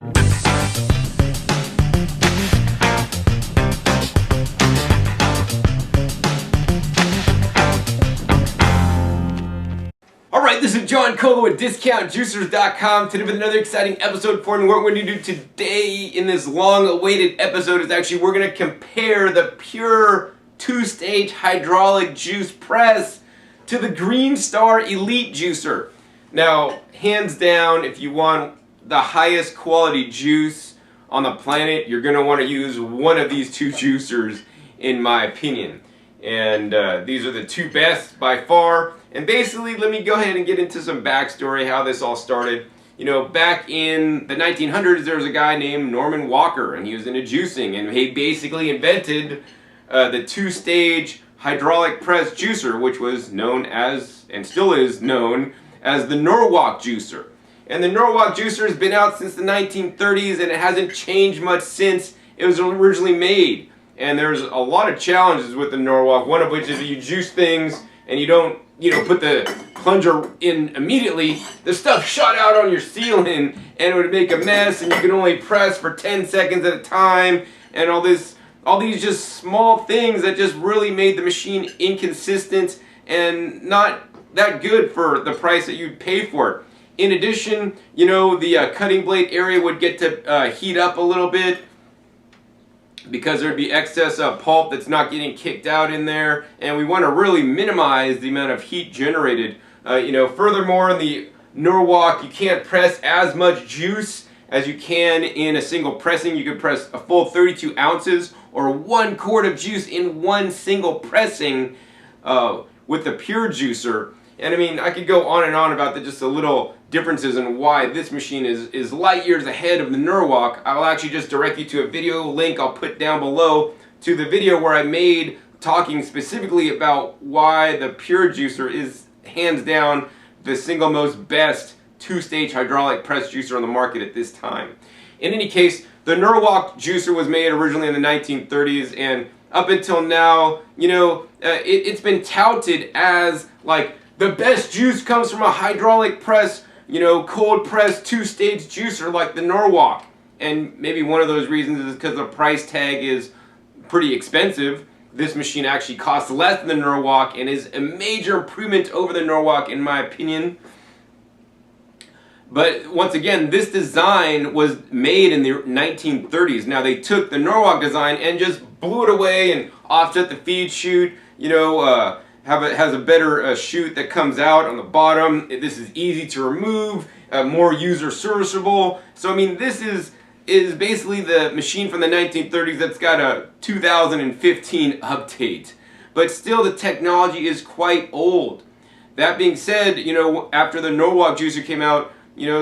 Alright, this is John Colo with DiscountJuicers.com. Today with another exciting episode for you. What we're going to do today in this long-awaited episode is actually we're going to compare the pure two-stage hydraulic juice press to the Green Star Elite Juicer. Now, hands down, if you want the highest quality juice on the planet, you're going to want to use one of these two juicers, in my opinion. And these are the two best by far. And basically, let me go ahead and get into some backstory, how this all started. You know, back in the 1900s, there was a guy named Norman Walker, and he was into juicing, and he basically invented the two-stage hydraulic press juicer, which was known as, and still is known, as the Norwalk juicer. And the Norwalk juicer has been out since the 1930s, and it hasn't changed much since it was originally made. And there's a lot of challenges with the Norwalk, one of which is that you juice things and you don't, put the plunger in immediately, the stuff shot out on your ceiling and it would make a mess, and you can only press for 10 seconds at a time, and all these just small things that just really made the machine inconsistent and not that good for the price that you'd pay for it. In addition, the cutting blade area would get to heat up a little bit, because there'd be excess pulp that's not getting kicked out in there, and we want to really minimize the amount of heat generated. Furthermore, in the Norwalk, you can't press as much juice as you can in a single pressing. You could press a full 32 ounces or 1 quart of juice in one single pressing with the pure juicer. And I mean, I could go on and on about just the little differences and why this machine is light years ahead of the Norwalk. I'll actually just direct you to a video link I'll put down below to the video where I made talking specifically about why the pure juicer is hands down the single most best two-stage hydraulic press juicer on the market at this time. In any case, the Norwalk juicer was made originally in the 1930s, and up until now, it's been touted as like the best juice comes from a hydraulic press, cold press two-stage juicer like the Norwalk. And maybe one of those reasons is because the price tag is pretty expensive. This machine actually costs less than the Norwalk and is a major improvement over the Norwalk, in my opinion. But once again, this design was made in the 1930s. Now, they took the Norwalk design and just blew it away and offset the feed chute, has a better chute that comes out on the bottom. This is easy to remove, more user serviceable. So I mean, this is basically the machine from the 1930s that's got a 2015 update. But still, the technology is quite old. That being said, after the Norwalk juicer came out,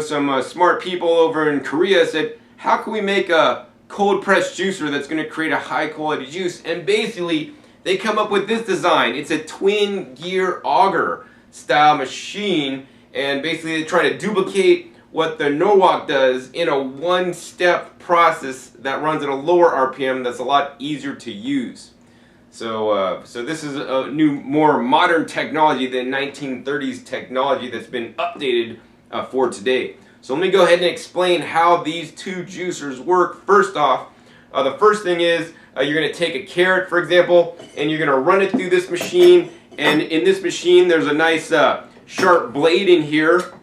some smart people over in Korea said, how can we make a cold press juicer that's going to create a high quality juice? And basically, they come up with this design. It's a twin gear auger style machine, and basically they try to duplicate what the Norwalk does in a one-step process that runs at a lower RPM that's a lot easier to use. So this is a new, more modern technology than 1930s technology that's been updated for today. So let me go ahead and explain how these two juicers work. First off, the first thing is, you're going to take a carrot, for example, and you're going to run it through this machine. And in this machine, there's a nice sharp blade in here.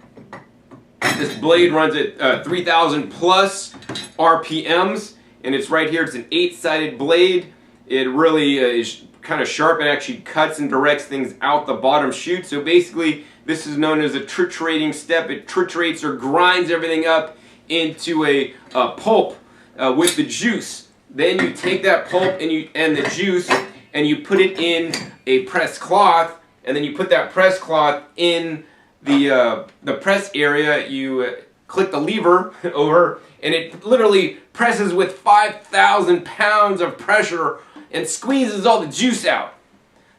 This blade runs at 3,000 plus RPMs, and it's right here. It's an 8-sided blade. It really is kind of sharp. It actually cuts and directs things out the bottom chute. So basically, this is known as a triturating step. It triturates or grinds everything up into a pulp with the juice. Then you take that pulp and the juice and you put it in a press cloth, and then you put that press cloth in the press area. You click the lever over, and it literally presses with 5,000 pounds of pressure and squeezes all the juice out.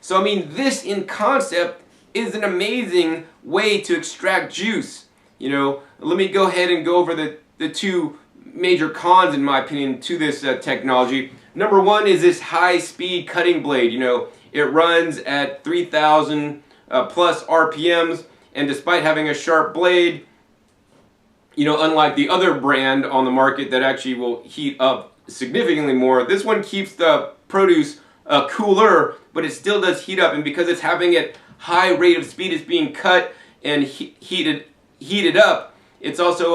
So I mean, this in concept is an amazing way to extract juice. Let me go ahead and go over the two major cons, in my opinion, to this technology. Number one is this high-speed cutting blade. It runs at 3,000 plus RPMs, and despite having a sharp blade, you know, unlike the other brand on the market that actually will heat up significantly more, this one keeps the produce cooler, but it still does heat up, and because it's having a high rate of speed, it's being cut and heated up, it's also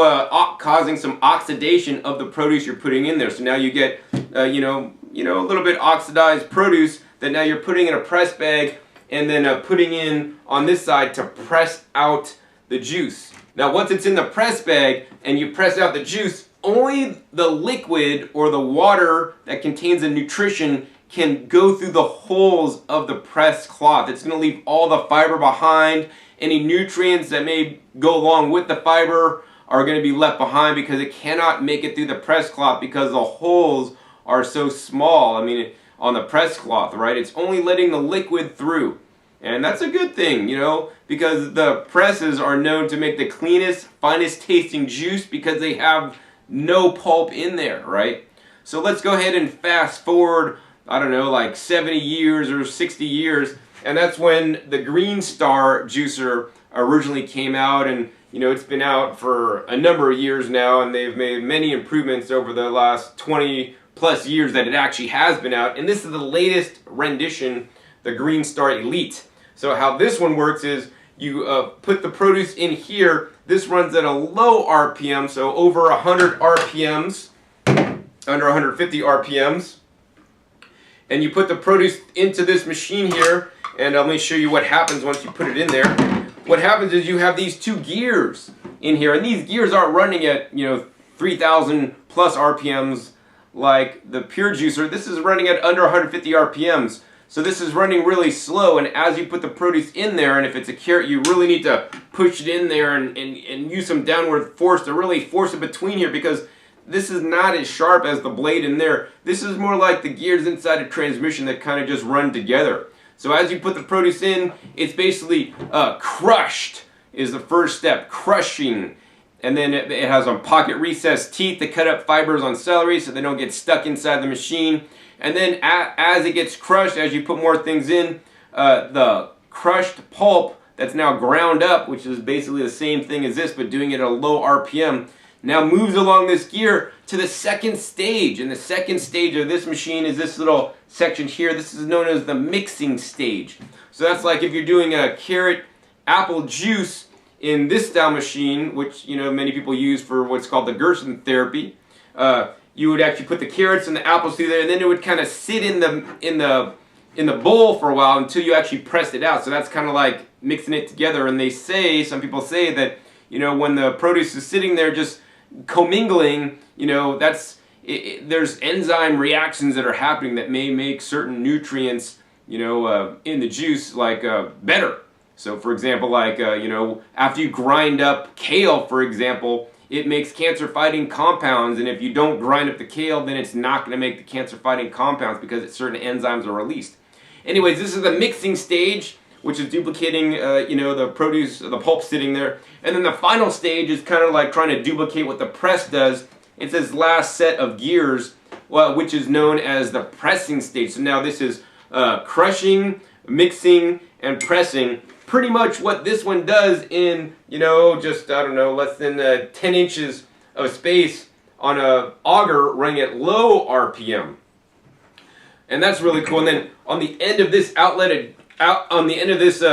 causing some oxidation of the produce you're putting in there. So now you get, you know, a little bit oxidized produce that now you're putting in a press bag and then putting in on this side to press out the juice. Now once it's in the press bag and you press out the juice, only the liquid or the water that contains the nutrition can go through the holes of the press cloth. It's going to leave all the fiber behind. Any nutrients that may go along with the fiber are going to be left behind because it cannot make it through the press cloth because the holes are so small. I mean, on the press cloth, right? It's only letting the liquid through. And that's a good thing, you know, because the presses are known to make the cleanest, finest tasting juice because they have no pulp in there, right? So let's go ahead and fast forward, I don't know, like 70 years or 60 years, and that's when the Green Star juicer originally came out, and you know, it's been out for a number of years now, and they've made many improvements over the last 20 plus years that it actually has been out, and this is the latest rendition, the Green Star Elite. So how this one works is you put the produce in here. This runs at a low RPM, so over 100 RPMs, under 150 RPMs. And you put the produce into this machine here, and let me show you what happens once you put it in there. What happens is you have these two gears in here, and these gears aren't running at, you know, 3,000 plus RPMs like the pure juicer. This is running at under 150 RPMs. So this is running really slow, and as you put the produce in there, and if it's a carrot, you really need to push it in there and use some downward force to really force it between here, because this is not as sharp as the blade in there. This is more like the gears inside a transmission that kind of just run together. So as you put the produce in, it's basically crushed is the first step, crushing. And then it has some pocket recessed teeth to cut up fibers on celery so they don't get stuck inside the machine. And then as it gets crushed, as you put more things in, the crushed pulp that's now ground up, which is basically the same thing as this, but doing it at a low RPM, now moves along this gear to the second stage. And the second stage of this machine is this little section here. This is known as the mixing stage. So that's like if you're doing a carrot apple juice in this style machine, which, you know, many people use for what's called the Gerson therapy. You would actually put the carrots and the apples through there, and then it would kind of sit in the bowl for a while until you actually pressed it out. So that's kind of like mixing it together. And they say, some people say that, you know, when the produce is sitting there just commingling, you know, there's enzyme reactions that are happening that may make certain nutrients, you know, in the juice like better. So for example, like you know, after you grind up kale, for example, it makes cancer-fighting compounds, and if you don't grind up the kale, then it's not going to make the cancer-fighting compounds because certain enzymes are released. Anyways, this is the mixing stage, which is duplicating, you know, the produce, the pulp sitting there. And then the final stage is kind of like trying to duplicate what the press does. It's this last set of gears, well, which is known as the pressing stage. So now this is crushing, mixing, and pressing. Pretty much what this one does in, you know, just, I don't know, less than 10 inches of space on a auger running at low RPM. And that's really cool. And then on the end of this outlet, on the end of this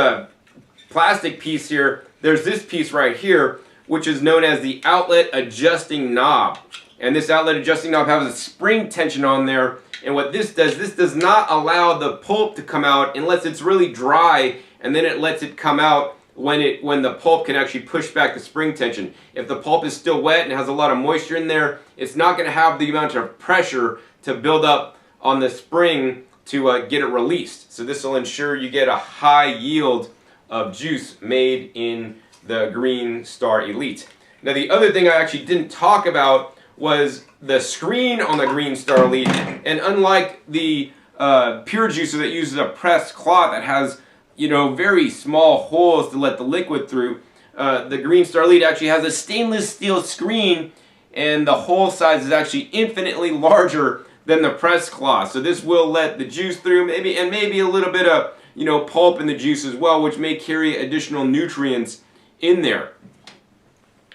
plastic piece here, there's this piece right here, which is known as the outlet adjusting knob. And this outlet adjusting knob has a spring tension on there. And what this does not allow the pulp to come out unless it's really dry, and then it lets it come out when the pulp can actually push back the spring tension. If the pulp is still wet and has a lot of moisture in there, it's not going to have the amount of pressure to build up on the spring to get it released. So this will ensure you get a high yield of juice made in the Green Star Elite. Now the other thing I actually didn't talk about was the screen on the Green Star Elite. And unlike the pure juicer that uses a pressed cloth that has, you know, very small holes to let the liquid through, the Green Star Elite actually has a stainless steel screen, and the hole size is actually infinitely larger than the press cloth. So this will let the juice through, maybe a little bit of, you know, pulp in the juice as well, which may carry additional nutrients in there.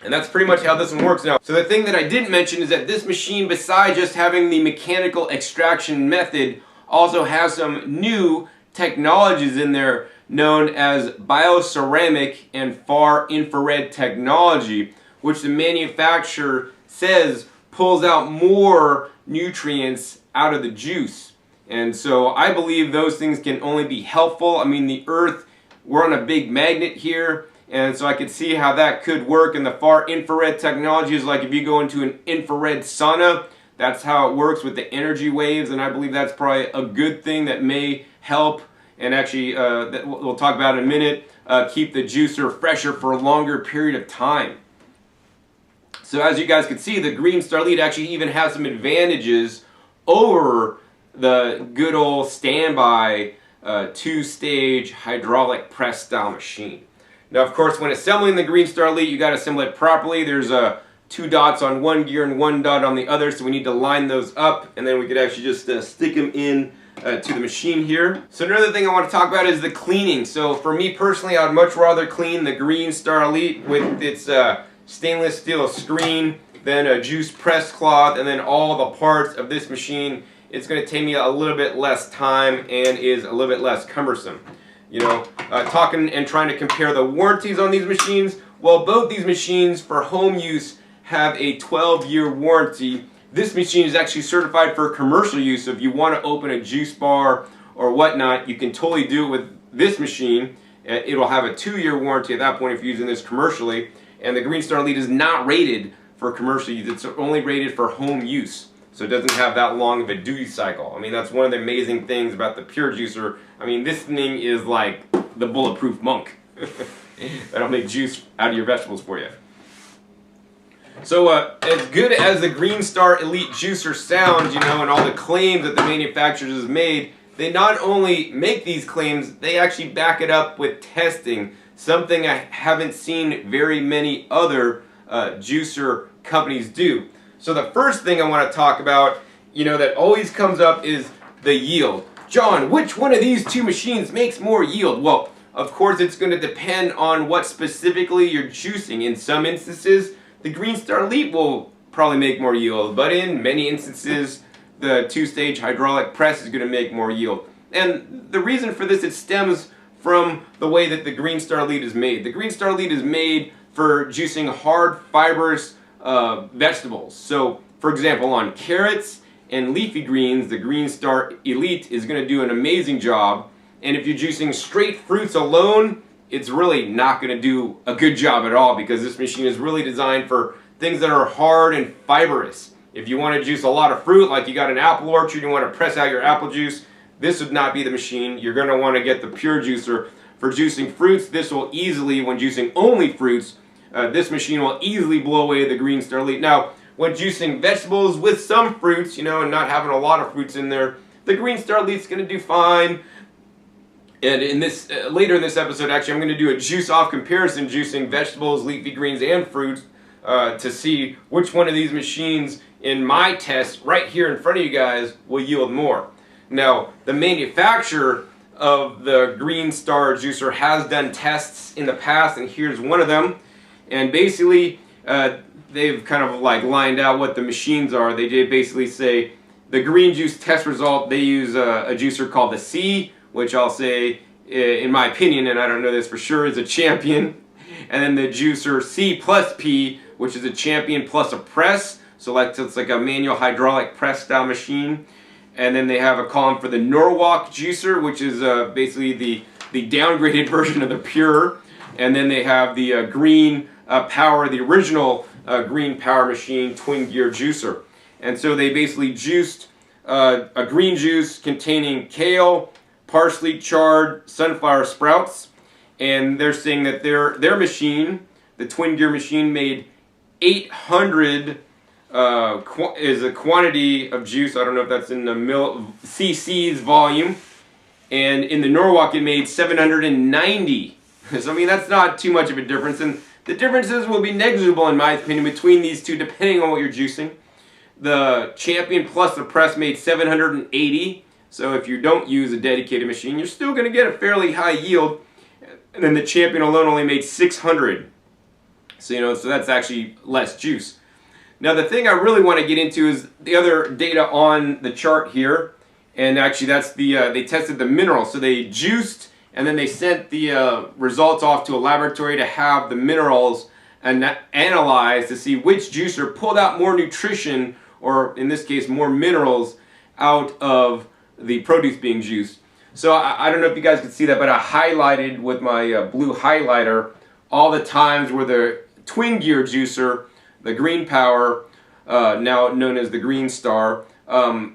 And that's pretty much how this one works now. So the thing that I didn't mention is that this machine, besides just having the mechanical extraction method, also has some new technologies in there known as bioceramic and far infrared technology, which the manufacturer says pulls out more nutrients out of the juice. And so I believe those things can only be helpful. I mean, the earth, we're on a big magnet here, and so I could see how that could work. And the far infrared technology is like if you go into an infrared sauna, that's how it works with the energy waves, and I believe that's probably a good thing that may help, and actually, that we'll talk about in a minute, keep the juicer fresher for a longer period of time. So as you guys can see, the Green Star Elite actually even has some advantages over the good old standby two-stage hydraulic press style machine. Now, of course, when assembling the Green Star Elite, you got to assemble it properly. There's 2 dots on one gear and 1 dot on the other, so we need to line those up, and then we could actually just stick them in to the machine here. So another thing I want to talk about is the cleaning. So for me personally, I'd much rather clean the Green Star Elite with its stainless steel screen than a juice press cloth, and then all the parts of this machine. It's going to take me a little bit less time and is a little bit less cumbersome. You know, talking and trying to compare the warranties on these machines. Well, both these machines for home use have a 12-year warranty. This machine is actually certified for commercial use, so if you want to open a juice bar or whatnot, you can totally do it with this machine. It will have a 2-year warranty at that point if you're using this commercially. And the Green Star Elite is not rated for commercial use. It's only rated for home use. So it doesn't have that long of a duty cycle. I mean, that's one of the amazing things about the Pure Juicer. I mean, this thing is like the bulletproof monk. That'll make juice out of your vegetables for you. So as good as the Green Star Elite Juicer sounds, you know, and all the claims that the manufacturers has made, they not only make these claims, they actually back it up with testing. Something I haven't seen very many other juicer companies do. So the first thing I want to talk about, you know, that always comes up is the yield. John, which one of these two machines makes more yield? Well, of course it's going to depend on what specifically you're juicing. In some instances, the Green Star Elite will probably make more yield, but in many instances, the 2-stage hydraulic press is going to make more yield. And the reason for this, it stems from the way that the Green Star Elite is made. The Green Star Elite is made for juicing hard, fibrous vegetables. So, for example, on carrots and leafy greens, the Green Star Elite is going to do an amazing job. And if you're juicing straight fruits alone, it's really not going to do a good job at all, because this machine is really designed for things that are hard and fibrous. If you want to juice a lot of fruit, like you got an apple orchard, you want to press out your apple juice, this would not be the machine. You're going to want to get the Pure Juicer. For juicing fruits, this will easily, when juicing only fruits, this machine will easily blow away the Green Star Elite. Now, when juicing vegetables with some fruits, you know, and not having a lot of fruits in there, the Green Star Elite's going to do fine. And in this later in this episode, actually, I'm going to do a juice-off comparison, juicing vegetables, leafy greens, and fruits, to see which one of these machines in my test right here in front of you guys will yield more. Now, the manufacturer of the Green Star Juicer has done tests in the past, and here's one of them. And basically, they've kind of like lined out what the machines are. They did basically say the green juice test result, they use a juicer called the C, which I'll say, in my opinion, and I don't know this for sure, is a champion. And then the juicer C plus P, which is a champion plus a press. So like it's like a manual hydraulic press style machine. And then they have a column for the Norwalk juicer, which is basically the downgraded version of the Pure. And then they have the Green Power, the original Green Power machine twin gear juicer. And so they basically juiced a green juice containing kale, parsley, chard, sunflower sprouts. And they're saying that their machine, the twin gear machine, made 800 is a quantity of juice. I don't know if that's in the cc's volume. And in the Norwalk it made 790. So I mean, that's not too much of a difference. And the differences will be negligible in my opinion between these two depending on what you're juicing. The Champion plus the press made 780. So if you don't use a dedicated machine, you're still going to get a fairly high yield. And then the Champion alone only made 600. So, so that's actually less juice. Now, the thing I really want to get into is the other data on the chart here. And actually, that's they tested the minerals. So they juiced, and then they sent the results off to a laboratory to have the minerals analyzed to see which juicer pulled out more nutrition, or in this case, more minerals, out of the produce being juiced. So I don't know if you guys can see that, but I highlighted with my blue highlighter all the times where the twin gear juicer, the Green Power, now known as the Green Star,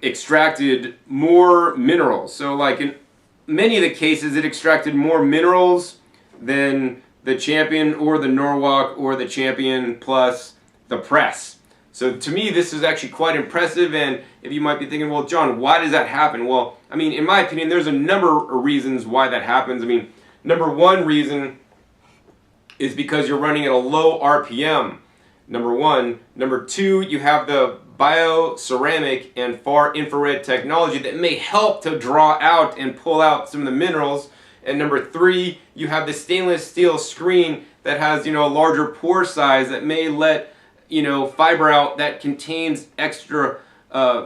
extracted more minerals. So like in many of the cases, it extracted more minerals than the Champion or the Norwalk or the Champion plus the Press. So to me, this is actually quite impressive. And if you might be thinking, well, John, why does that happen? Well, I mean, in my opinion, there's a number of reasons why that happens. I mean, number one reason is because you're running at a low RPM. Number one. Number two, you have the bioceramic and far infrared technology that may help to draw out and pull out some of the minerals. And number three, you have the stainless steel screen that has, a larger pore size that may let, fiber out that contains extra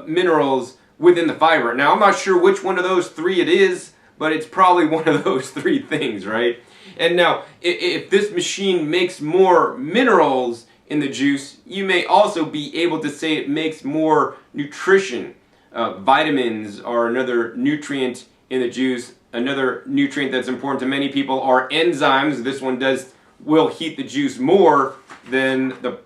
minerals within the fiber. Now, I'm not sure which one of those three it is, but it's probably one of those three things, right? And now, if this machine makes more minerals in the juice, you may also be able to say it makes more nutrition. Vitamins are another nutrient in the juice. Another nutrient that's important to many people are enzymes. This one will heat the juice more than the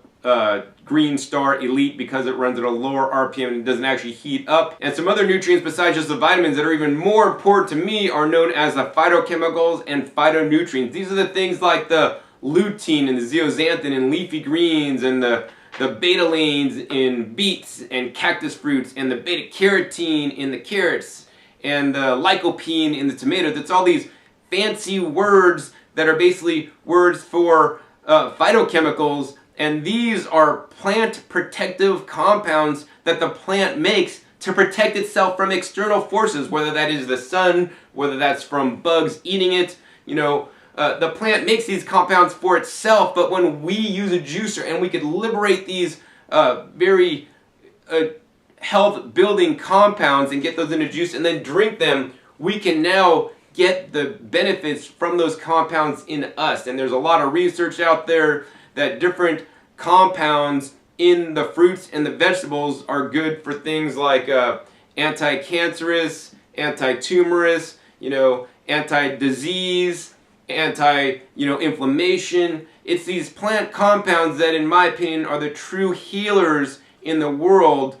Green Star Elite because it runs at a lower RPM and doesn't actually heat up. And some other nutrients besides just the vitamins that are even more important to me are known as the phytochemicals and phytonutrients. These are the things like the lutein and the zeaxanthin in leafy greens, and the betalains in beets and cactus fruits, and the beta-carotene in the carrots, and the lycopene in the tomatoes. It's all these fancy words that are basically words for phytochemicals, and these are plant protective compounds that the plant makes to protect itself from external forces, whether that is the sun, whether that's from bugs eating it. The plant makes these compounds for itself, but when we use a juicer and we could liberate these very health-building compounds and get those into juice and then drink them, we can now get the benefits from those compounds in us. And there's a lot of research out there that different compounds in the fruits and the vegetables are good for things like anti-cancerous, anti-tumorous, anti-disease, anti-inflammation. It's these plant compounds that, in my opinion, are the true healers in the world,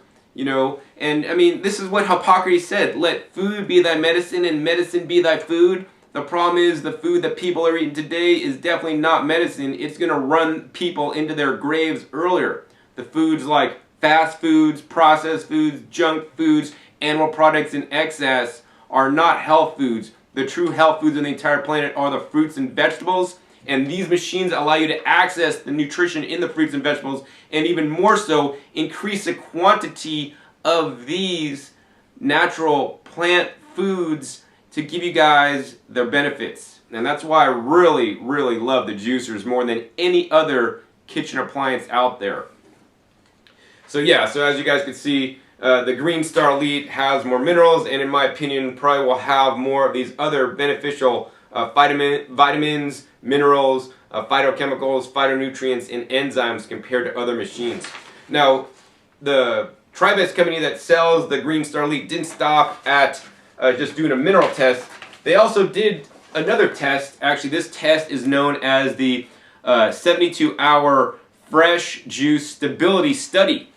And I mean, this is what Hippocrates said: let food be thy medicine and medicine be thy food. The problem is the food that people are eating today is definitely not medicine. It's going to run people into their graves earlier. The foods like fast foods, processed foods, junk foods, animal products in excess are not health foods. The true health foods on the entire planet are the fruits and vegetables, and these machines allow you to access the nutrition in the fruits and vegetables, and even more so, increase the quantity of these natural plant foods to give you guys their benefits. And that's why I really, really love the juicers more than any other kitchen appliance out there. So yeah, so as you guys can see, the Green Star Elite has more minerals, and in my opinion probably will have more of these other beneficial vitamins, minerals, phytochemicals, phytonutrients, and enzymes compared to other machines. Now, the Tribest company that sells the Green Star Elite didn't stop at just doing a mineral test. They also did another test. Actually, this test is known as the 72-hour fresh juice stability study.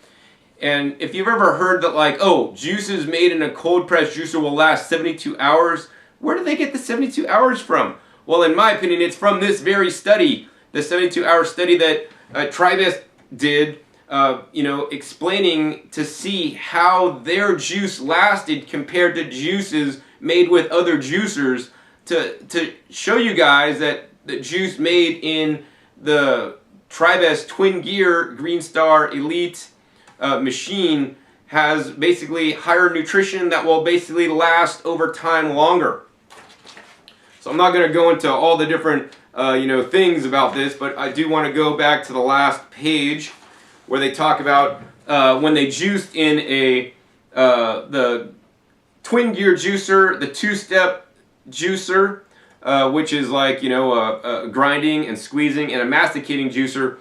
And if you've ever heard that, like, oh, juices made in a cold press juicer will last 72 hours, where do they get the 72 hours from? Well, in my opinion, it's from this very study, the 72-hour study that Tribest did, explaining to see how their juice lasted compared to juices made with other juicers, to show you guys that the juice made in the Tribest Twin Gear Green Star Elite machine has basically higher nutrition that will basically last over time longer. So I'm not going to go into all the different things about this, but I do want to go back to the last page where they talk about when they juiced in the twin gear juicer, the two-step juicer, which is like, grinding and squeezing, and a masticating juicer.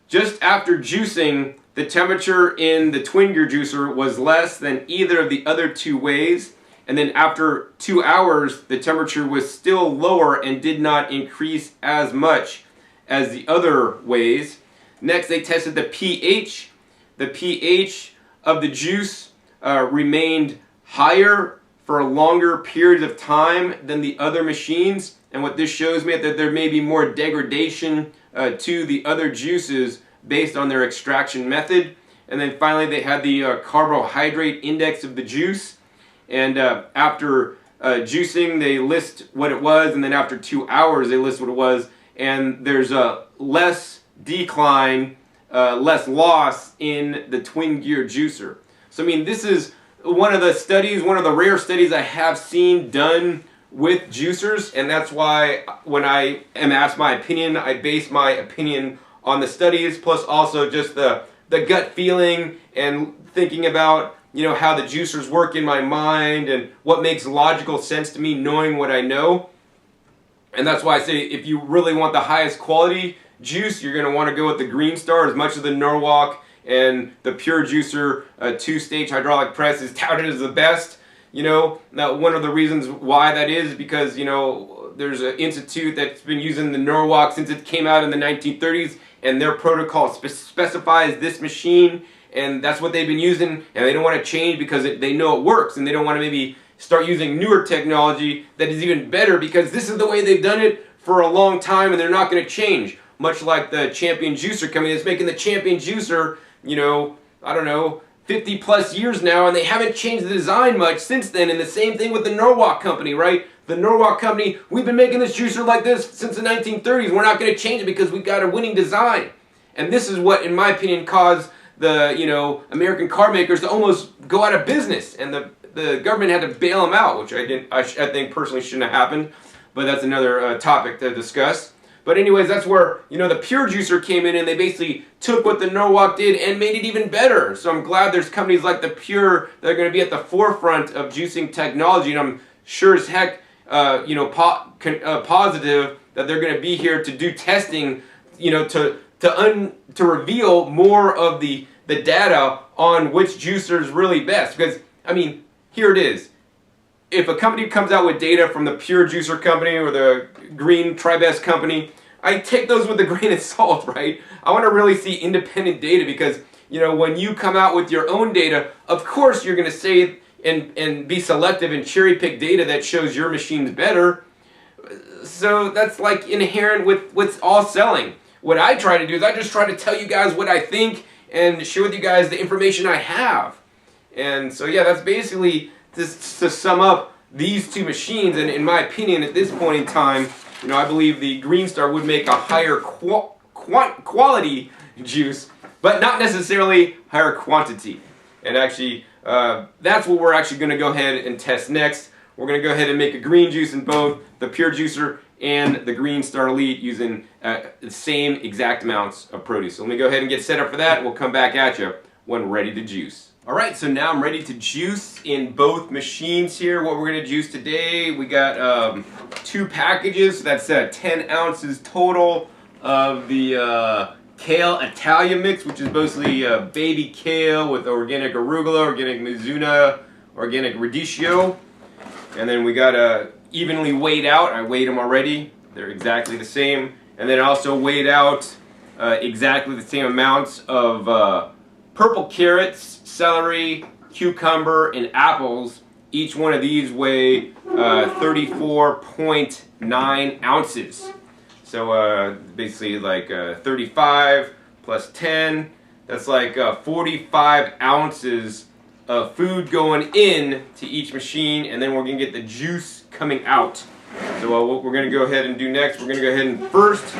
Just after juicing, the temperature in the twin gear juicer was less than either of the other two ways, and then after 2 hours, the temperature was still lower and did not increase as much as the other ways. Next, they tested the pH. The pH of the juice remained higher for longer periods of time than the other machines, and what this shows me is that there may be more degradation to the other juices based on their extraction method. And then finally they had the carbohydrate index of the juice, and after juicing they list what it was, and then after 2 hours they list what it was, and there's a less decline, less loss in the twin gear juicer. So I mean, this is one of the studies, one of the rare studies I have seen done with juicers, and that's why when I am asked my opinion, I base my opinion on the studies, plus also just the gut feeling and thinking about, how the juicers work in my mind and what makes logical sense to me, knowing what I know. And that's why I say if you really want the highest quality juice, you're going to want to go with the Green Star. As much as the Norwalk and the Pure Juicer two-stage hydraulic press is touted as the best, now one of the reasons why that is because, there's an institute that's been using the Norwalk since it came out in the 1930s, and their protocol specifies this machine, and that's what they've been using, and they don't want to change because they know it works, and they don't want to maybe start using newer technology that is even better because this is the way they've done it for a long time, and they're not going to change. Much like the Champion Juicer company that's making the Champion Juicer, I don't know, 50 plus years now, and they haven't changed the design much since then. And the same thing with the Norwalk company, right? The Norwalk company, we've been making this juicer like this since the 1930s. We're not going to change it because we've got a winning design. And this is what, in my opinion, caused the, American car makers to almost go out of business. And the government had to bail them out, which I think personally shouldn't have happened. But that's another topic to discuss. But anyways, that's where, the Pure Juicer came in, and they basically took what the Norwalk did and made it even better. So I'm glad there's companies like the Pure that are going to be at the forefront of juicing technology, and I'm sure as heck, positive that they're going to be here to do testing, to reveal more of the data on which juicer is really best. Because, I mean, here it is. If a company comes out with data from the Pure Juicer company or the Green Tribest company, I take those with a grain of salt, right? I want to really see independent data because, when you come out with your own data, of course you're going to say and be selective and cherry pick data that shows your machine's better. So that's like inherent with what's all selling. What I try to do is I just try to tell you guys what I think and share with you guys the information I have. And so yeah, that's basically to sum up these two machines, and in my opinion at this point in time, I believe the Green Star would make a higher quality juice, but not necessarily higher quantity. And actually, that's what we're actually going to go ahead and test next. We're going to go ahead and make a green juice in both the Pure Juicer and the Green Star Elite using the same exact amounts of produce. So let me go ahead and get set up for that, and we'll come back at you when ready to juice. Alright, so now I'm ready to juice in both machines here. What we're going to juice today, we got 2 packages, so that's 10 ounces total of the Kale Italia mix, which is mostly baby kale with organic arugula, organic mizuna, organic radicchio. And then we got evenly weighed out. I weighed them already. They're exactly the same. And then I also weighed out exactly the same amounts of purple carrots, celery, cucumber, and apples. Each one of these weigh 34.9 ounces. So basically like 35 plus 10, that's like 45 ounces of food going in to each machine, and then we're going to get the juice coming out. So what we're going to go ahead and do next, we're going to go ahead and first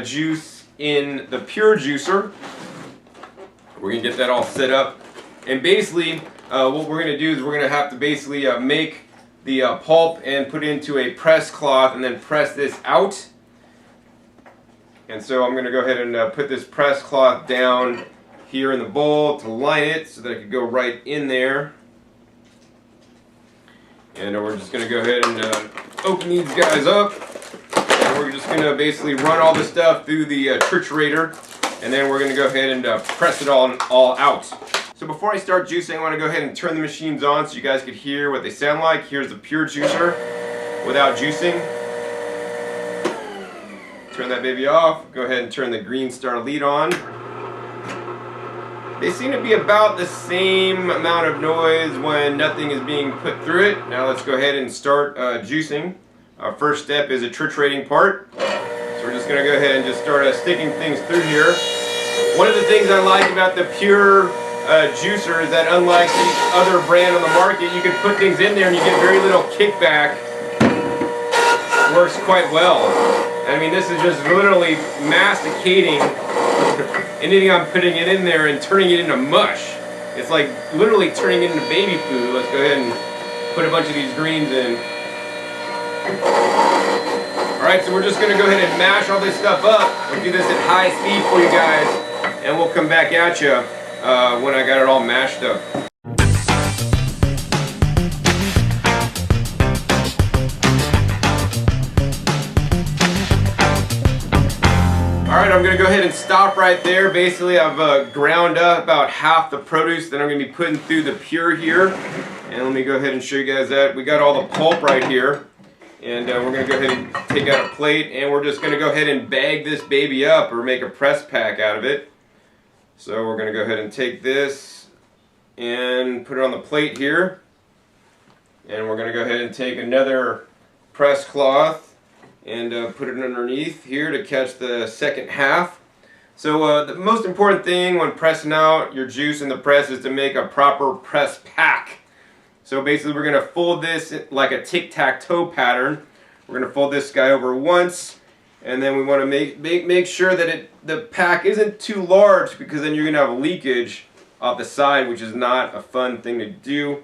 juice in the Pure Juicer. We're going to get that all set up. And basically, what we're going to do is we're going to have to basically make the pulp and put it into a press cloth and then press this out. And so I'm going to go ahead and put this press cloth down here in the bowl to line it so that it could go right in there. And we're just going to go ahead and open these guys up. And we're just going to basically run all this stuff through the triturator. And then we're going to go ahead and press it all out. So before I start juicing, I want to go ahead and turn the machines on so you guys could hear what they sound like. Here's the pure juicer without juicing. Turn that baby off. Go ahead and turn the green star lead on. They seem to be about the same amount of noise when nothing is being put through it. Now let's go ahead and start juicing. Our first step is a triturating part. So we're just going to go ahead and just start sticking things through here. One of the things I like about the pure juicer is that unlike the other brand on the market, you can put things in there and you get very little kickback. It works quite well. I mean, this is just literally masticating anything I'm putting it in there and turning it into mush. It's like literally turning it into baby food. Let's go ahead and put a bunch of these greens in. Alright, so we're just going to go ahead and mash all this stuff up. We'll do this at high speed for you guys, and we'll come back at you when I got it all mashed up. Alright, I'm going to go ahead and stop right there. Basically, I've ground up about half the produce that I'm going to be putting through the pure here. And let me go ahead and show you guys that. We got all the pulp right here. And we're going to go ahead and take out a plate. And we're just going to go ahead and bag this baby up or make a press pack out of it. So we're going to go ahead and take this and put it on the plate here. And we're going to go ahead and take another press cloth and put it underneath here to catch the second half. So the most important thing when pressing out your juice in the press is to make a proper press pack. So basically we're going to fold this like a tic-tac-toe pattern. We're going to fold this guy over once, and then we want to make sure that the pack isn't too large, because then you're going to have leakage off the side, which is not a fun thing to do.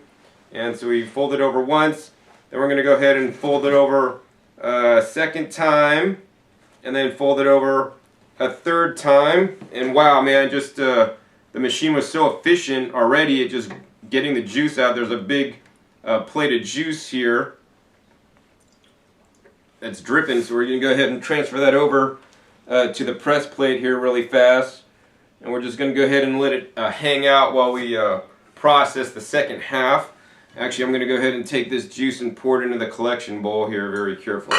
And so we fold it over once, then we're going to go ahead and fold it over a second time, and then fold it over a third time. And wow, man, just the machine was so efficient already at just getting the juice out. There's a big plate of juice here that's dripping, so we're going to go ahead and transfer that over to the press plate here really fast, and we're just going to go ahead and let it hang out while we process the second half. Actually, I'm going to go ahead and take this juice and pour it into the collection bowl here very carefully.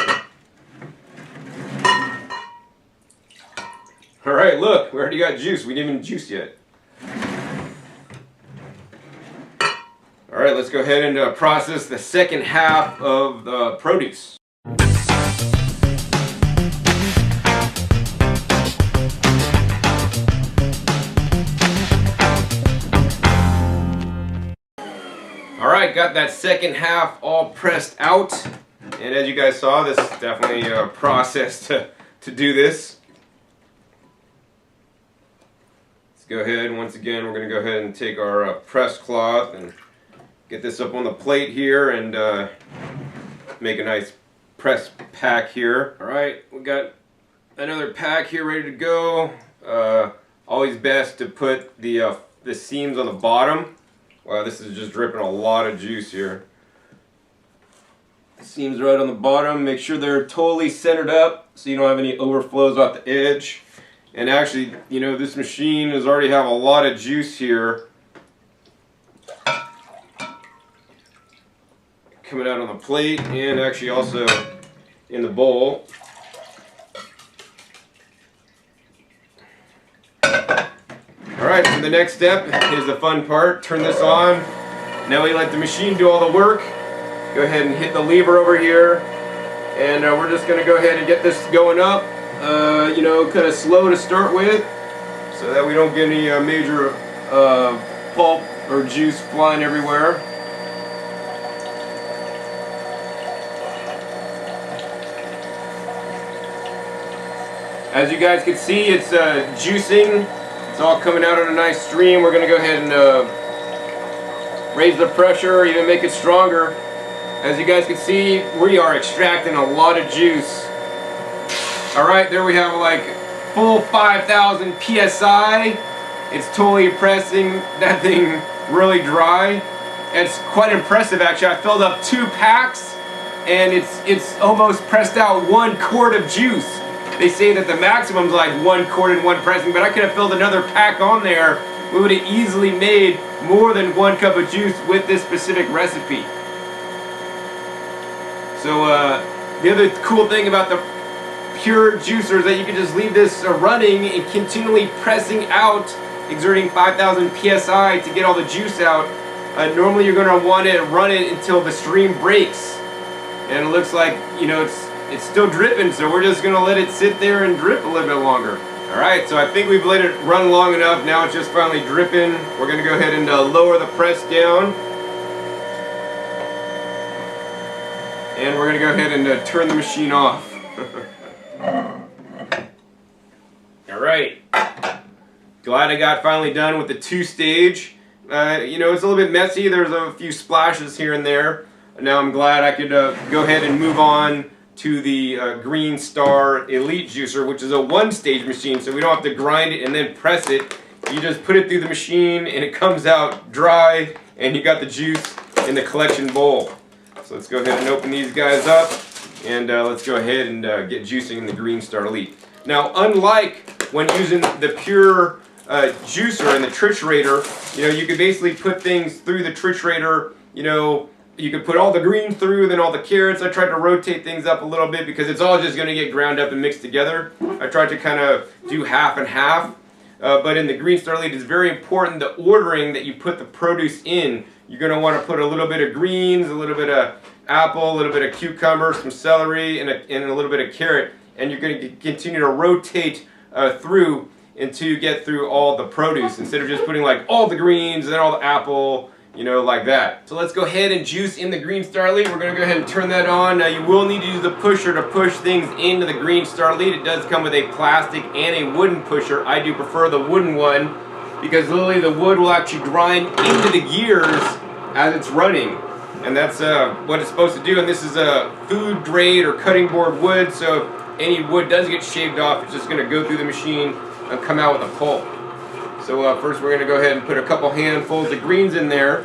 Alright, look, we already got juice. We didn't even juice yet. Alright, let's go ahead and process the second half of the produce. Alright, got that second half all pressed out, and as you guys saw, this is definitely a process to do this. Let's go ahead, and once again we're going to go ahead and take our press cloth and get this up on the plate here and make a nice press pack here. Alright, we got another pack here ready to go. Always best to put the seams on the bottom. Wow, this is just dripping a lot of juice here. Seams right on the bottom. Make sure they're totally centered up so you don't have any overflows off the edge. And actually, you know, this machine has already have a lot of juice here coming out on the plate, and actually also in the bowl. Alright, so the next step is the fun part. Turn this on. Now we let the machine do all the work. Go ahead and hit the lever over here, and we're just going to go ahead and get this going up, you know, kind of slow to start with, so that we don't get any major pulp or juice flying everywhere. As you guys can see, it's juicing. It's all coming out on a nice stream. We're going to go ahead and raise the pressure, or even make it stronger. As you guys can see, we are extracting a lot of juice. Alright, there we have like full 5,000 psi. It's totally pressing that thing really dry. It's quite impressive actually. I filled up 2 packs and it's almost pressed out 1 quart of juice. They say that the maximum's like 1 quart and 1 pressing, but I could have filled another pack on there. We would have easily made more than 1 cup of juice with this specific recipe. So the other cool thing about the pure juicer is that you can just leave this running and continually pressing out, exerting 5,000 psi to get all the juice out. Normally you're going to want to run it until the stream breaks, and it looks like, you know, it's still dripping, so we're just going to let it sit there and drip a little bit longer. Alright, so I think we've let it run long enough. Now it's just finally dripping. We're going to go ahead and lower the press down, and we're going to go ahead and turn the machine off. Alright, glad I got finally done with the 2-stage. You know, it's a little bit messy. There's a few splashes here and there. Now I'm glad I could go ahead and move on to the Green Star Elite Juicer, which is a 1-stage machine, so we don't have to grind it and then press it. You just put it through the machine and it comes out dry, and you got the juice in the collection bowl. So let's go ahead and open these guys up, and let's go ahead and get juicing in the Green Star Elite. Now, unlike when using the pure juicer and the triturator, you know, you could basically put things through the triturator. You know, you could put all the greens through, then all the carrots. I tried to rotate things up a little bit because it's all just going to get ground up and mixed together. I tried to kind of do half and half. But in the Green Star Elite, it's very important the ordering that you put the produce in. You're going to want to put a little bit of greens, a little bit of apple, a little bit of cucumber, some celery, and a little bit of carrot. And you're going to continue to rotate through until you get through all the produce, instead of just putting like all the greens and then all the apple, you know, like that. So let's go ahead and juice in the Green Star Elite. We're going to go ahead and turn that on. Now you will need to use the pusher to push things into the Green Star Elite. It does come with a plastic and a wooden pusher. I do prefer the wooden one because literally the wood will actually grind into the gears as it's running. And that's what it's supposed to do. And this is a food grade or cutting board wood, so if any wood does get shaved off, it's just going to go through the machine and come out with a pulp. So first we're going to go ahead and put a couple handfuls of greens in there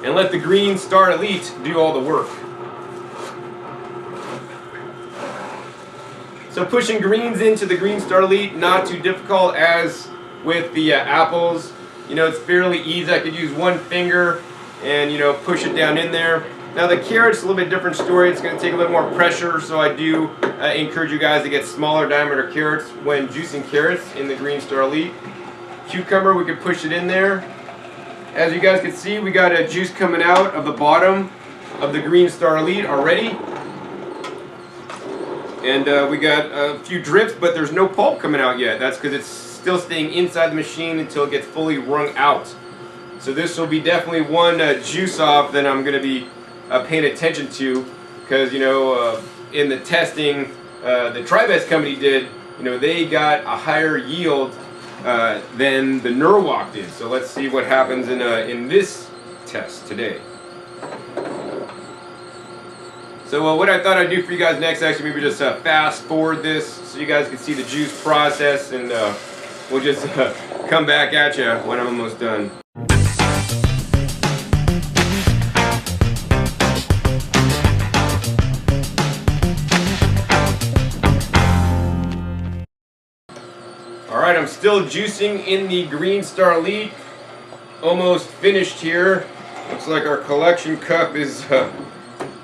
and let the Green Star Elite do all the work. So pushing greens into the Green Star Elite, not too difficult as with the apples. You know, it's fairly easy. I could use one finger and, you know, push it down in there. Now the carrots, a little bit different story. It's going to take a little more pressure, so I do encourage you guys to get smaller diameter carrots when juicing carrots in the Green Star Elite. Cucumber, we could push it in there. As you guys can see, we got a juice coming out of the bottom of the Green Star Elite already. And we got a few drips, but there's no pulp coming out yet. That's because it's still staying inside the machine until it gets fully wrung out. So this will be definitely one juice off that I'm going to be paying attention to, because, you know, in the testing the Tribest company did, you know, they got a higher yield than the Norwalk did. So let's see what happens in this test today. So what I thought I'd do for you guys next, actually maybe just fast forward this so you guys can see the juice process, and we'll just come back at you when I'm almost done. Alright, I'm still juicing in the Green Star Elite. Almost finished here. Looks like our collection cup is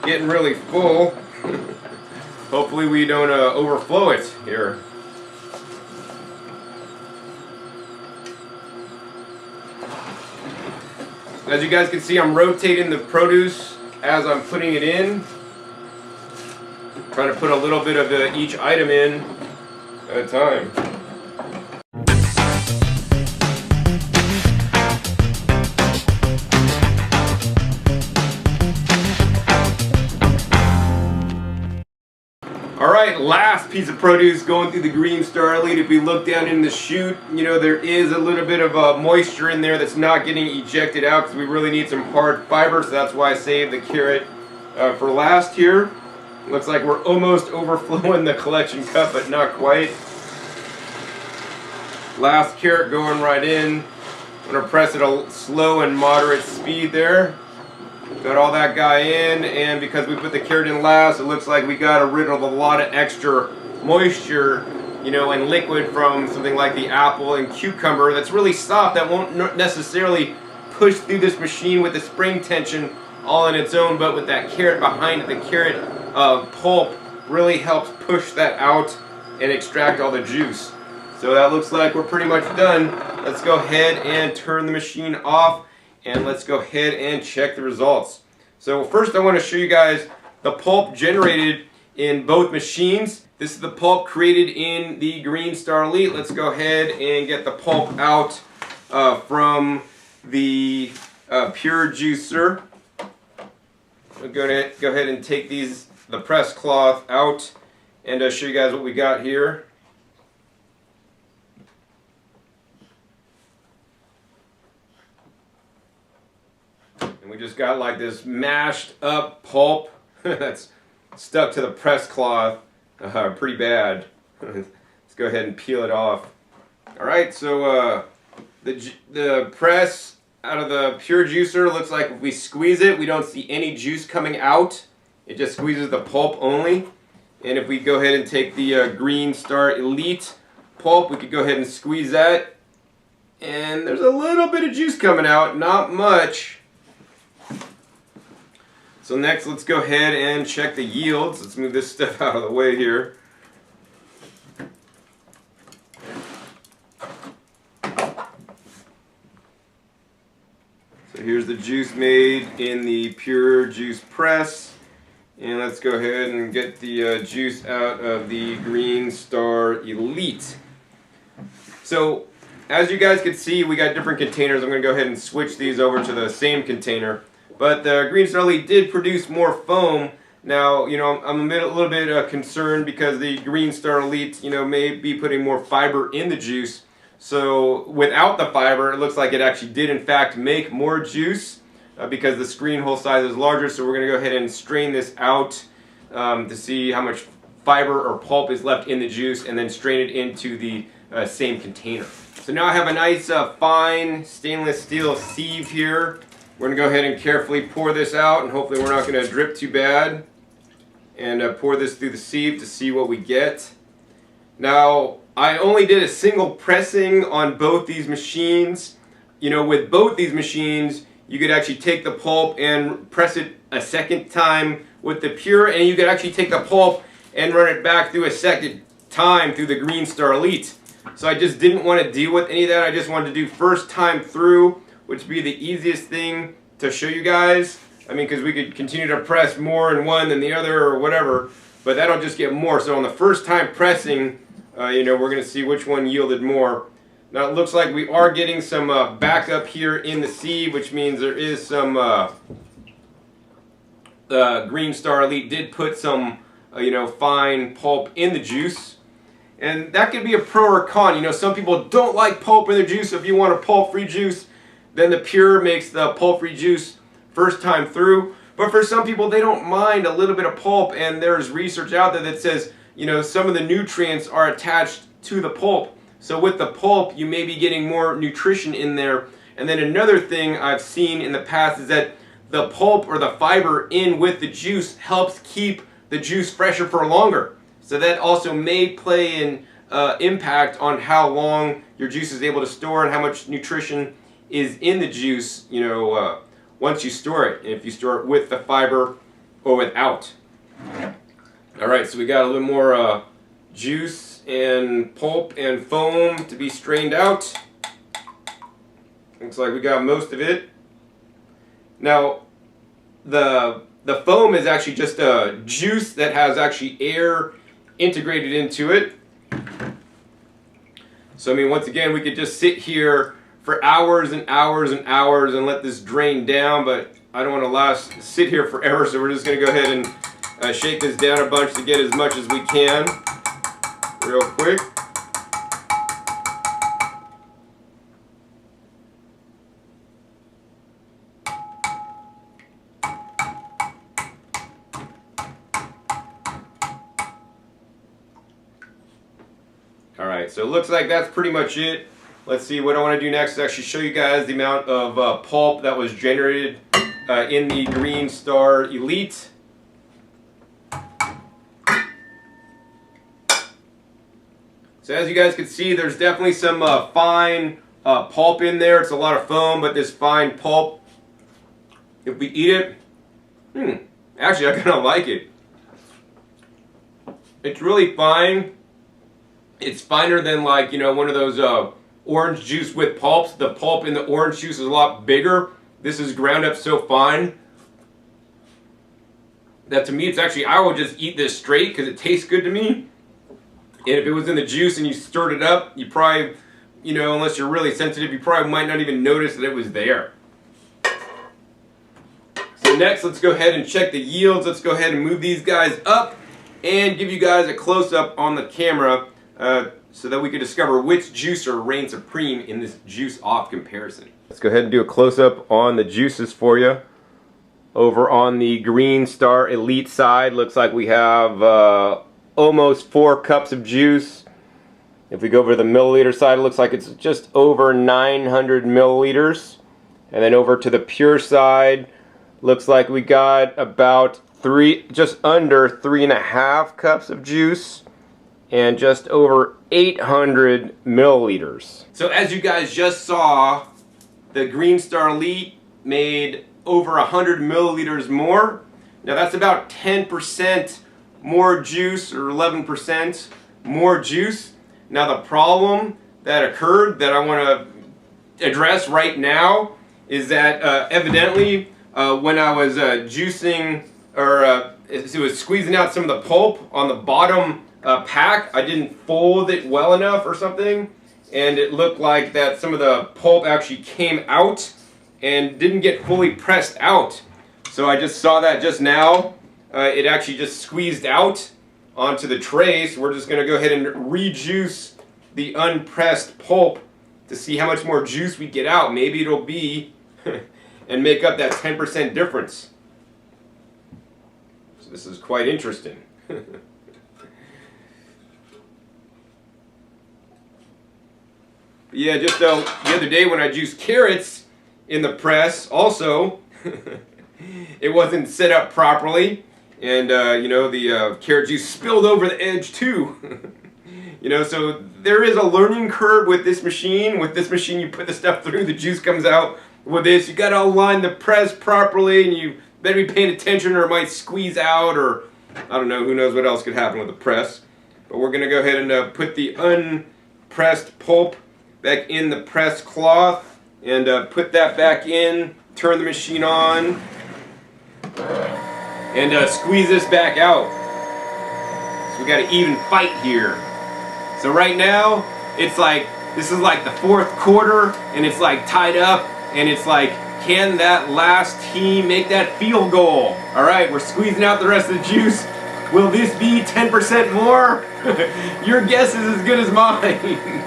getting really full. Hopefully we don't overflow it here. As you guys can see, I'm rotating the produce as I'm putting it in. Trying to put a little bit of each item in at a time. Alright, last piece of produce going through the Green Star Elite. If we look down in the chute, you know, there is a little bit of moisture in there that's not getting ejected out because we really need some hard fiber, so that's why I saved the carrot for last here. Looks like we're almost overflowing the collection cup, but not quite. Last carrot going right in. I'm going to press at a slow and moderate speed there. Got all that guy in, and because we put the carrot in last, it looks like we got rid of a lot of extra moisture, you know, and liquid from something like the apple and cucumber that's really soft, that won't necessarily push through this machine with the spring tension all on its own, but with that carrot behind it, the carrot pulp really helps push that out and extract all the juice. So that looks like we're pretty much done. Let's go ahead and turn the machine off, and let's go ahead and check the results. So first I want to show you guys the pulp generated in both machines. This is the pulp created in the Green Star Elite. Let's go ahead and get the pulp out from the pure juicer. We're going to go ahead and take the press cloth out and show you guys what we got here. And we just got like this mashed up pulp that's stuck to the press cloth pretty bad. Let's go ahead and peel it off. Alright, so the press out of the pure juicer looks like if we squeeze it, we don't see any juice coming out. It just squeezes the pulp only. And if we go ahead and take the Green Star Elite pulp, we could go ahead and squeeze that. And there's a little bit of juice coming out, not much. So next, let's go ahead and check the yields. Let's move this stuff out of the way here. So here's the juice made in the pure juice press. And let's go ahead and get the juice out of the Green Star Elite. So as you guys can see, we got different containers. I'm going to go ahead and switch these over to the same container. But the Green Star Elite did produce more foam. Now, you know, I'm a little bit concerned because the Green Star Elite, you know, may be putting more fiber in the juice. So without the fiber, it looks like it actually did in fact make more juice because the screen hole size is larger. So we're going to go ahead and strain this out to see how much fiber or pulp is left in the juice, and then strain it into the same container. So now I have a nice fine stainless steel sieve here. We're going to go ahead and carefully pour this out, and hopefully we're not going to drip too bad. And pour this through the sieve to see what we get. Now, I only did a single pressing on both these machines. You know, with both these machines, you could actually take the pulp and press it a second time with the pure, and you could actually take the pulp and run it back through a second time through the Green Star Elite. So I just didn't want to deal with any of that. I just wanted to do first time through, which would be the easiest thing to show you guys. I mean, because we could continue to press more in one than the other or whatever, but that'll just get more. So on the first time pressing, you know, we're going to see which one yielded more. Now it looks like we are getting some backup here in the sieve, which means there is some Green Star Elite did put some, you know, fine pulp in the juice. And that could be a pro or con. You know, some people don't like pulp in their juice. If you want a pulp-free juice, then the pure makes the pulp-free juice first time through. But for some people, they don't mind a little bit of pulp, and there's research out there that says, you know, some of the nutrients are attached to the pulp. So with the pulp, you may be getting more nutrition in there. And then another thing I've seen in the past is that the pulp or the fiber in with the juice helps keep the juice fresher for longer. So that also may play an impact on how long your juice is able to store and how much nutrition is in the juice, you know, once you store it, and if you store it with the fiber or without. Alright, so we got a little more juice and pulp and foam to be strained out. Looks like we got most of it. Now, the foam is actually just a juice that has actually air integrated into it. So I mean, once again, we could just sit here for hours and hours and hours and let this drain down, but I don't want to sit here forever, so we're just going to go ahead and shake this down a bunch to get as much as we can real quick. Alright, so it looks like that's pretty much it. Let's see, what I want to do next is actually show you guys the amount of pulp that was generated in the Green Star Elite. So as you guys can see, there's definitely some fine pulp in there. It's a lot of foam, but this fine pulp, if we eat it, actually I kind of like it. It's really fine. It's finer than, like, you know, one of those orange juice with pulps. The pulp in the orange juice is a lot bigger. This is ground up so fine that to me it's actually, I would just eat this straight because it tastes good to me. And if it was in the juice and you stirred it up, you probably, you know, unless you're really sensitive, you probably might not even notice that it was there. So next, let's go ahead and check the yields. Let's go ahead and move these guys up and give you guys a close-up on the camera so that we can discover which juicer reigns supreme in this juice-off comparison. Let's go ahead and do a close-up on the juices for you. Over on the Green Star Elite side, looks like we have almost 4 cups of juice. If we go over to the milliliter side, it looks like it's just over 900 milliliters. And then over to the Pure side, looks like we got about just under 3.5 cups of juice and just over 800 milliliters. So as you guys just saw, the Green Star Elite made over 100 milliliters more. Now that's about 10% more juice, or 11% more juice. Now the problem that occurred that I want to address right now is that evidently when I was juicing, or it was squeezing out some of the pulp on the bottom pack, I didn't fold it well enough or something, and it looked like that some of the pulp actually came out and didn't get fully pressed out. So I just saw that just now. It actually just squeezed out onto the tray, so we're just going to go ahead and rejuice the unpressed pulp to see how much more juice we get out. Maybe it'll be and make up that 10% difference. So this is quite interesting. Yeah, just the other day when I juiced carrots in the press, also, it wasn't set up properly. And, you know, the carrot juice spilled over the edge too. You know, so there is a learning curve with this machine. With this machine, you put the stuff through, the juice comes out. With this, you got to align the press properly, and you better be paying attention or it might squeeze out, or I don't know, who knows what else could happen with the press. But we're going to go ahead and put the unpressed pulp back in the pressed cloth and put that back in, turn the machine on, and squeeze this back out. So we got an even fight here. So right now, it's like, this is like the 4th quarter, and it's like tied up, and it's like, can that last team make that field goal? Alright, we're squeezing out the rest of the juice. Will this be 10% more? Your guess is as good as mine.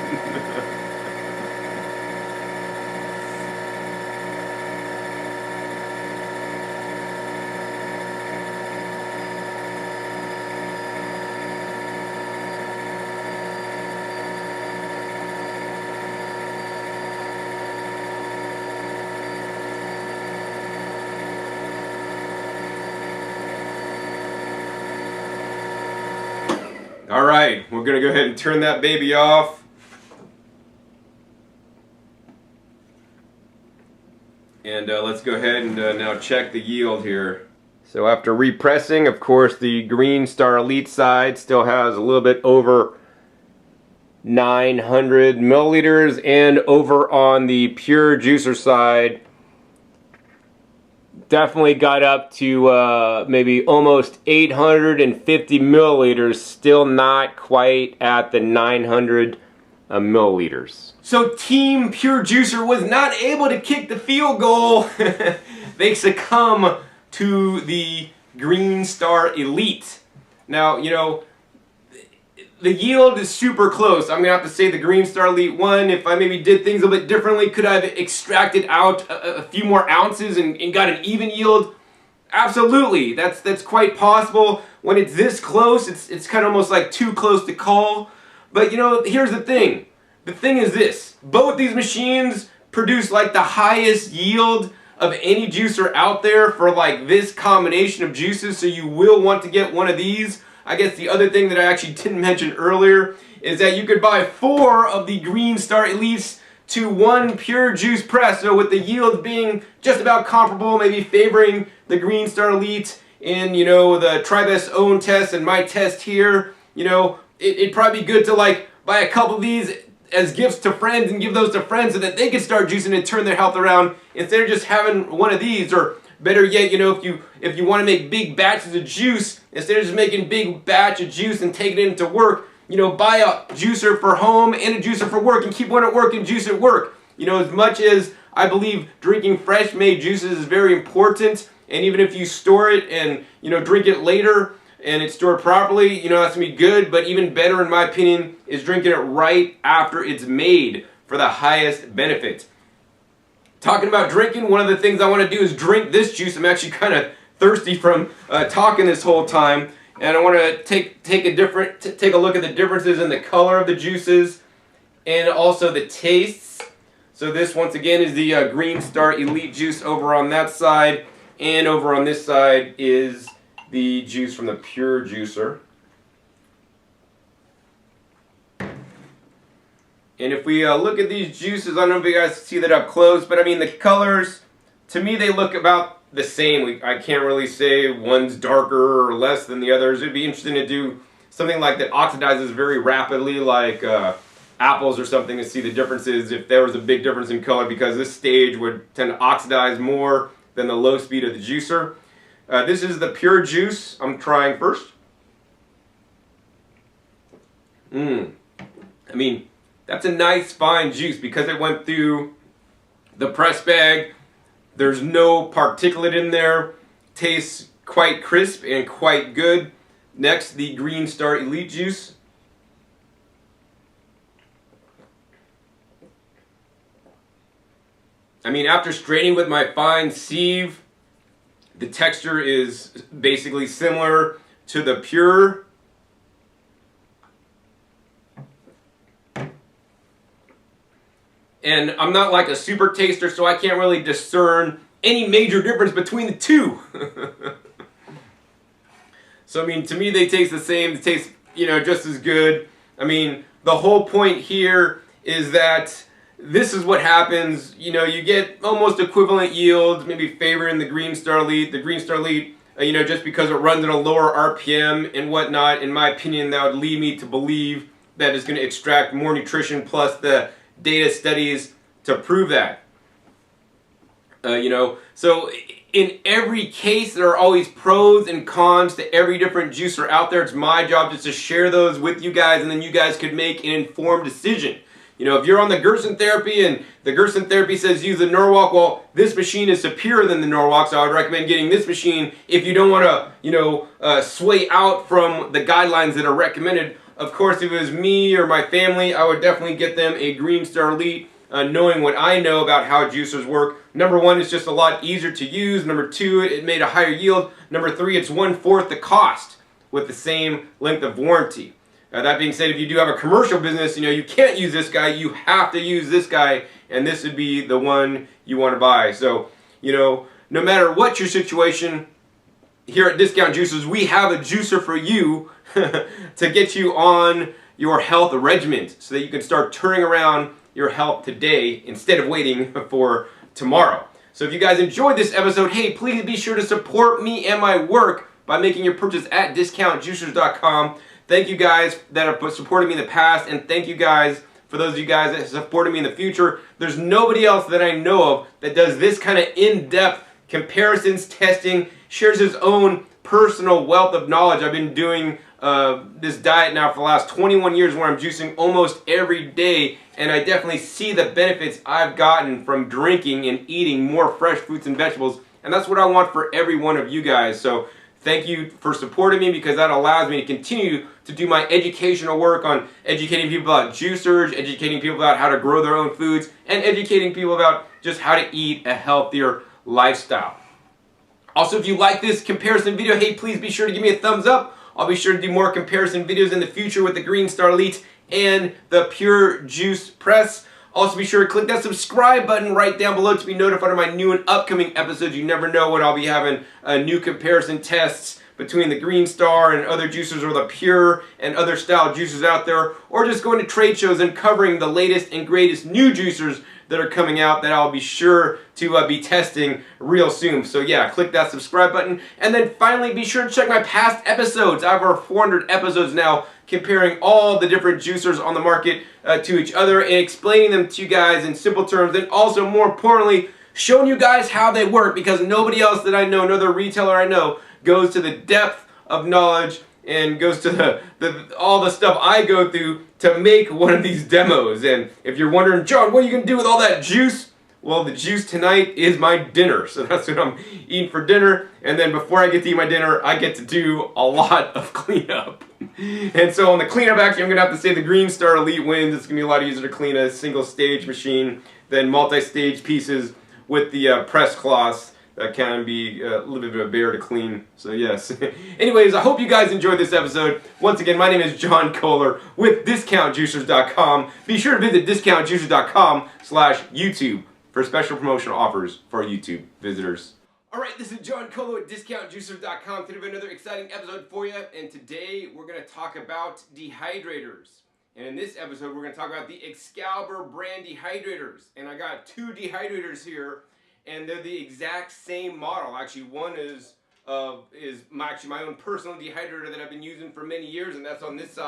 Alright, we're going to go ahead and turn that baby off. And let's go ahead and now check the yield here. So after repressing, of course, the Green Star Elite side still has a little bit over 900 milliliters, and over on the Pure Juicer side, definitely got up to maybe almost 850 milliliters, still not quite at the 900 milliliters. So Team Pure Juicer was not able to kick the field goal. They succumb to the Green Star Elite. Now, you know, the yield is super close. I'm going to have to say the Green Star Elite won. If I maybe did things a bit differently, could I have extracted out a few more ounces and got an even yield? Absolutely. That's quite possible. When it's this close, it's kind of almost like too close to call. But you know, here's the thing. The thing is this. Both these machines produce like the highest yield of any juicer out there for like this combination of juices, so you will want to get one of these. I guess the other thing that I actually didn't mention earlier is that you could buy 4 of the Green Star Elites to 1 pure juice press. So with the yield being just about comparable, maybe favoring the Green Star Elite in, you know, the Tribest own test and my test here, you know, it'd probably be good to like buy a couple of these as gifts to friends and give those to friends so that they can start juicing and turn their health around instead of just having one of these. Or better yet, you know, if you want to make big batches of juice, instead of just making big batch of juice and taking it into work, you know, buy a juicer for home and a juicer for work and keep one at work and juice at work. You know, as much as I believe drinking fresh made juices is very important, and even if you store it and, you know, drink it later and it's stored properly, you know, that's going to be good. But even better, in my opinion, is drinking it right after it's made for the highest benefit. Talking about drinking, one of the things I want to do is drink this juice. I'm actually kind of thirsty from talking this whole time. And I want to take a look at the differences in the color of the juices and also the tastes. So this, once again, is the Green Star Elite juice over on that side. And over on this side is the juice from the Pure Juicer. And if we look at these juices, I don't know if you guys see that up close, but I mean the colors, to me they look about the same. I can't really say one's darker or less than the others. It'd be interesting to do something like that oxidizes very rapidly, like apples or something, to see the differences if there was a big difference in color, because this stage would tend to oxidize more than the low speed of the juicer. This is the Pure Juice I'm trying first. I mean, that's a nice fine juice because it went through the press bag. There's no particulate in there. Tastes quite crisp and quite good. Next, the Green Star Elite juice. I mean, after straining with my fine sieve, the texture is basically similar to the Pure. And I'm not like a super taster, so I can't really discern any major difference between the two. So, I mean, to me, they taste the same. They taste, you know, just as good. I mean, the whole point here is that this is what happens. You know, you get almost equivalent yields, maybe favoring the Green Star Elite. The Green Star Elite, you know, just because it runs at a lower RPM and whatnot, in my opinion, that would lead me to believe that it's going to extract more nutrition, plus the data studies to prove that. You know, so in every case, there are always pros and cons to every different juicer out there. It's my job just to share those with you guys, and then you guys could make an informed decision. You know, if you're on the Gerson therapy and the Gerson therapy says use the Norwalk, well, this machine is superior than the Norwalk, so I would recommend getting this machine if you don't want to, you know, sway out from the guidelines that are recommended. Of course, if it was me or my family, I would definitely get them a Green Star Elite, knowing what I know about how juicers work. Number one, it's just a lot easier to use. Number two, it made a higher yield. Number three, it's 1/4 the cost with the same length of warranty. That being said, if you do have a commercial business, you know, you can't use this guy. You have to use this guy, and this would be the one you want to buy. So, you know, no matter what your situation, here at Discount Juicers, we have a juicer for you to get you on your health regimen so that you can start turning around your health today instead of waiting for tomorrow. So if you guys enjoyed this episode, hey, please be sure to support me and my work by making your purchase at discountjuicers.com. Thank you guys that have supported me in the past, and thank you guys for those of you guys that have supported me in the future. There's nobody else that I know of that does this kind of in-depth comparisons, testing, shares his own personal wealth of knowledge. I've been doing this diet now for the last 21 years where I'm juicing almost every day, and I definitely see the benefits I've gotten from drinking and eating more fresh fruits and vegetables, and that's what I want for every one of you guys. So thank you for supporting me, because that allows me to continue to do my educational work on educating people about juicers, educating people about how to grow their own foods, and educating people about just how to eat a healthier lifestyle. Also, if you like this comparison video, hey, please be sure to give me a thumbs up. I'll be sure to do more comparison videos in the future with the Green Star Elite and the Pure Juice Press. Also, be sure to click that subscribe button right down below to be notified of my new and upcoming episodes. You never know when I'll be having new comparison tests between the Green Star and other juicers, or the Pure and other style juicers out there, or just going to trade shows and covering the latest and greatest new juicers that are coming out that I'll be sure to be testing real soon. So yeah, click that subscribe button. And then finally, be sure to check my past episodes. I have over 400 episodes now comparing all the different juicers on the market to each other and explaining them to you guys in simple terms, and also, more importantly, showing you guys how they work, because nobody else that I know, no other retailer I know, goes to the depth of knowledge and goes to all the stuff I go through to make one of these demos. And if you're wondering, John, what are you going to do with all that juice? Well, the juice tonight is my dinner. So that's what I'm eating for dinner. And then before I get to eat my dinner, I get to do a lot of cleanup. And so on the cleanup, actually, I'm going to have to say the Green Star Elite wins. It's going to be a lot easier to clean a single stage machine than multi-stage pieces with the press cloths. That can be a little bit of a bear to clean, so yes. Anyways, I hope you guys enjoyed this episode. Once again, my name is John Kohler with DiscountJuicers.com. Be sure to visit DiscountJuicers.com/YouTube for special promotional offers for our YouTube visitors. Alright, this is John Kohler with DiscountJuicers.com. Today we have another exciting episode for you, and today we're going to talk about dehydrators. And in this episode, we're going to talk about the Excalibur brand dehydrators. And I got two dehydrators here, and they're the exact same model. Actually, one is my own personal dehydrator that I've been using for many years, and that's on this side.